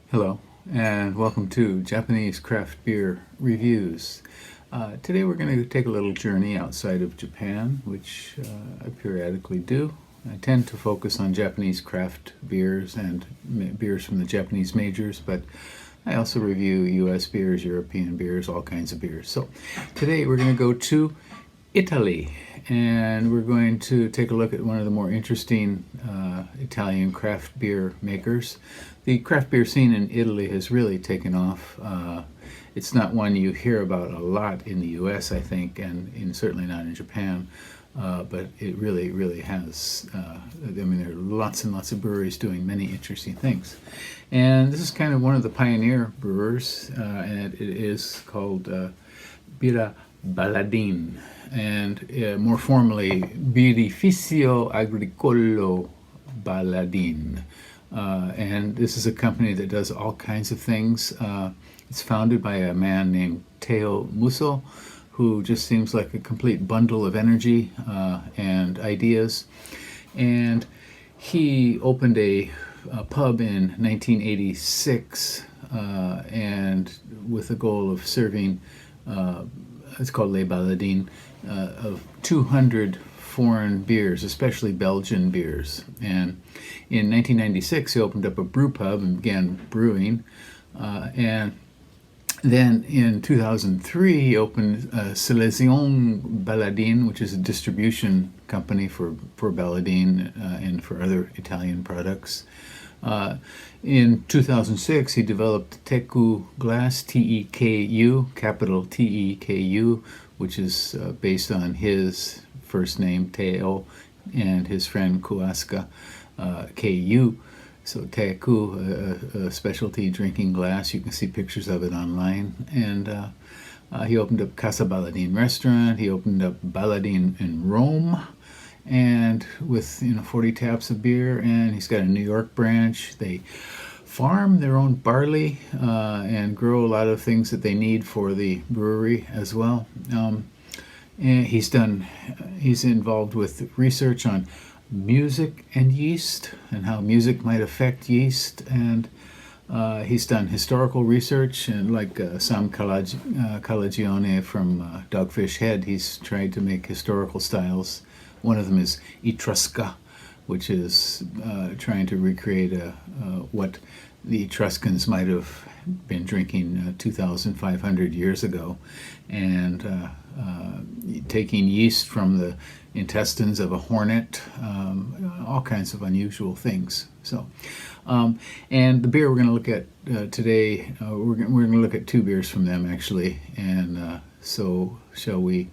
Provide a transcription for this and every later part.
Hello, and welcome to Japanese Craft Beer Reviews. Today we're going to take a little journey outside of Japan, which I periodically do. I tend to focus on Japanese craft beers and beers from the Japanese majors, but I also review US beers, European beers, all kinds of beers. So today we're going to go to Italy, and we're going to take a look at one of the more interesting Italian craft beer makers. The craft beer scene in Italy has really taken off. It's not one you hear about a lot in the US, I think, and certainly not in Japan, but it really has. There are lots and lots of breweries doing many interesting things. And this is kind of one of the pioneer brewers, and it is called Birra Baladin, and more formally Birrificio Agricolo Baladin. And this is a company that does all kinds of things. It's founded by a man named Teo Musso, who just seems like a complete bundle of energy and ideas. And he opened a pub in 1986, and with the goal of serving, it's called Le Baladin, of 200 foreign beers, especially Belgian beers. And in 1996, he opened up a brew pub and began brewing. And then in 2003, he opened Selezione Baladin, which is a distribution company for Baladin and for other Italian products. In 2006, he developed Teku Glass, T-E-K-U, capital T-E-K-U, which is based on his first name, Teo, and his friend Kuaska, K-U. So Teku, a specialty drinking glass. You can see pictures of it online. And he opened up Casa Baladin restaurant. He opened up Baladin in Rome, and with 40 taps of beer. And he's got a New York branch. They farm their own barley and grow a lot of things that they need for the brewery as well. And he's involved with research on music and yeast and how music might affect yeast, and he's done historical research, and like Sam Calagione from Dogfish Head, he's tried to make historical styles. One of them is Etrusca, which is trying to recreate what the Etruscans might have been drinking 2,500 years ago, and taking yeast from the intestines of a hornet, all kinds of unusual things. So, and the beer we're going to look at today, we're going to look at two beers from them actually, and so shall we?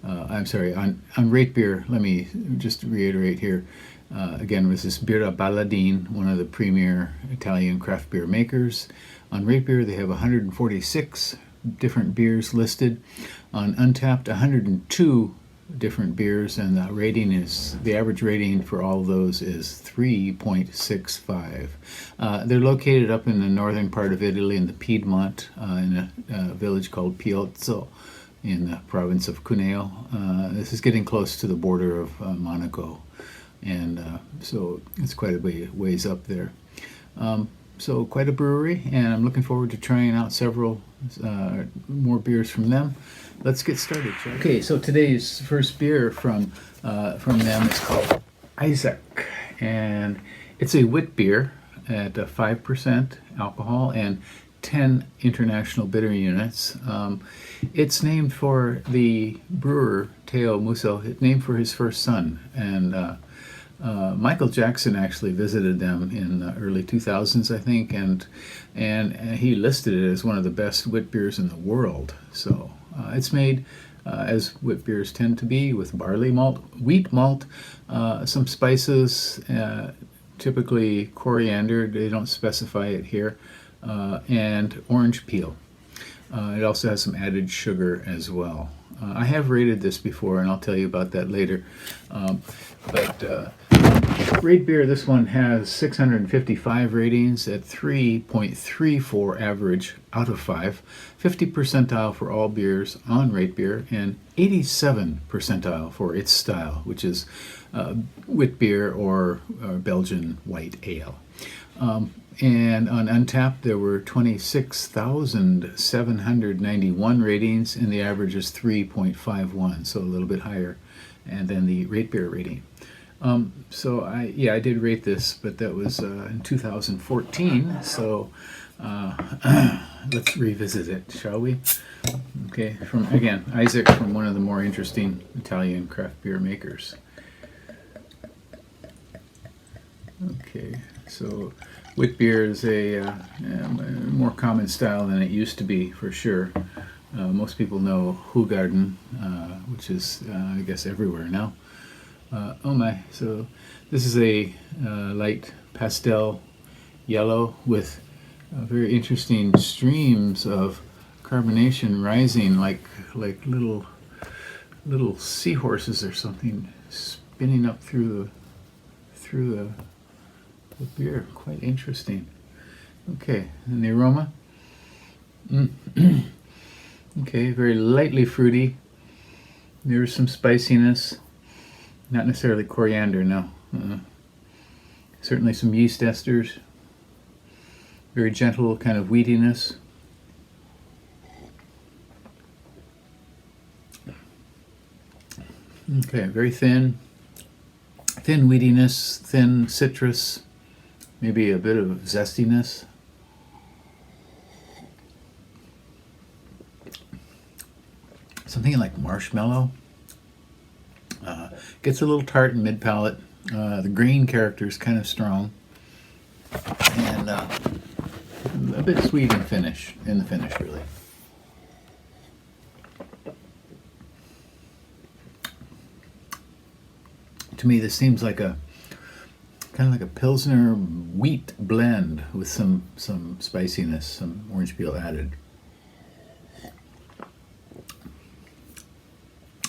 I'm sorry, on Rate Beer, let me just reiterate here. Again, this is Birra Baladin, one of the premier Italian craft beer makers. On Rate Beer, they have 146 different beers listed. On Untapped, 102 different beers, and the average rating for all of those is 3.65. They're located up in the northern part of Italy in the Piedmont, in a village called Piozzo in the province of Cuneo. This is getting close to the border of Monaco, and so it's quite a ways up there. So quite a brewery, and I'm looking forward to trying out several more beers from them. Let's get started, shall we? Okay, so today's first beer from them is called Isaac, and it's a wit beer at 5% alcohol and 10 international bitter units. It's named for the brewer, Teo Musso, named for his first son, and Michael Jackson actually visited them in the early 2000s, I think, and he listed it as one of the best wit beers in the world. So it's made, as wit beers tend to be, with barley malt, wheat malt, some spices, typically coriander, they don't specify it here, and orange peel. It also has some added sugar as well. I have rated this before, and I'll tell you about that later. But Rate Beer, this one has 655 ratings at 3.34 average out of 5, 50 percentile for all beers on Rate Beer, and 87 percentile for its style, which is wit beer or Belgian white ale. And on Untappd, there were 26,791 ratings, and the average is 3.51, so a little bit higher, and then the rate beer rating. So I did rate this, but that was in 2014, so let's revisit it, shall we? Okay, from, again, Isaac, from one of the more interesting Italian craft beer makers. Okay, so witbier is a more common style than it used to be, for sure. Most people know Hoegaarden, which is, I guess, everywhere now. Oh my, so this is a light pastel yellow with very interesting streams of carbonation rising like little seahorses or something spinning up through the beer. Quite interesting. Okay, and the aroma. Okay, very lightly fruity. There's some spiciness. Not necessarily coriander, no. Certainly some yeast esters. Very gentle kind of wheatiness. Okay, very thin wheatiness, thin citrus, maybe a bit of zestiness. Something like marshmallow. Gets a little tart in mid-palate. The grain character is kind of strong. And a bit sweet in the finish, really. To me, this seems like kind of like a Pilsner wheat blend with some spiciness, some orange peel added.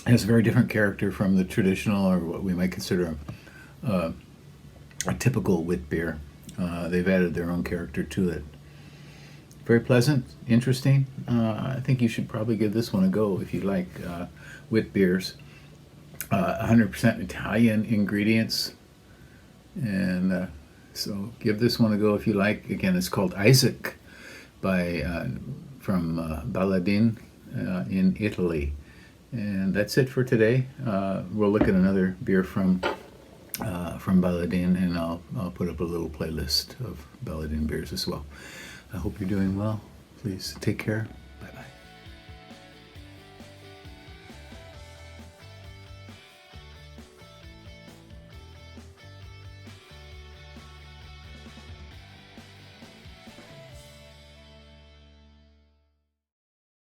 It has a very different character from the traditional, or what we might consider a typical wit beer. They've added their own character to it. Very pleasant, interesting. I think you should probably give this one a go if you like wit beers. 100% Italian ingredients, and so give this one a go if you like. Again, it's called Isaac from Baladin in Italy. And that's it for today. We'll look at another beer from Baladin, and I'll put up a little playlist of Baladin beers as well. I hope you're doing well. Please take care.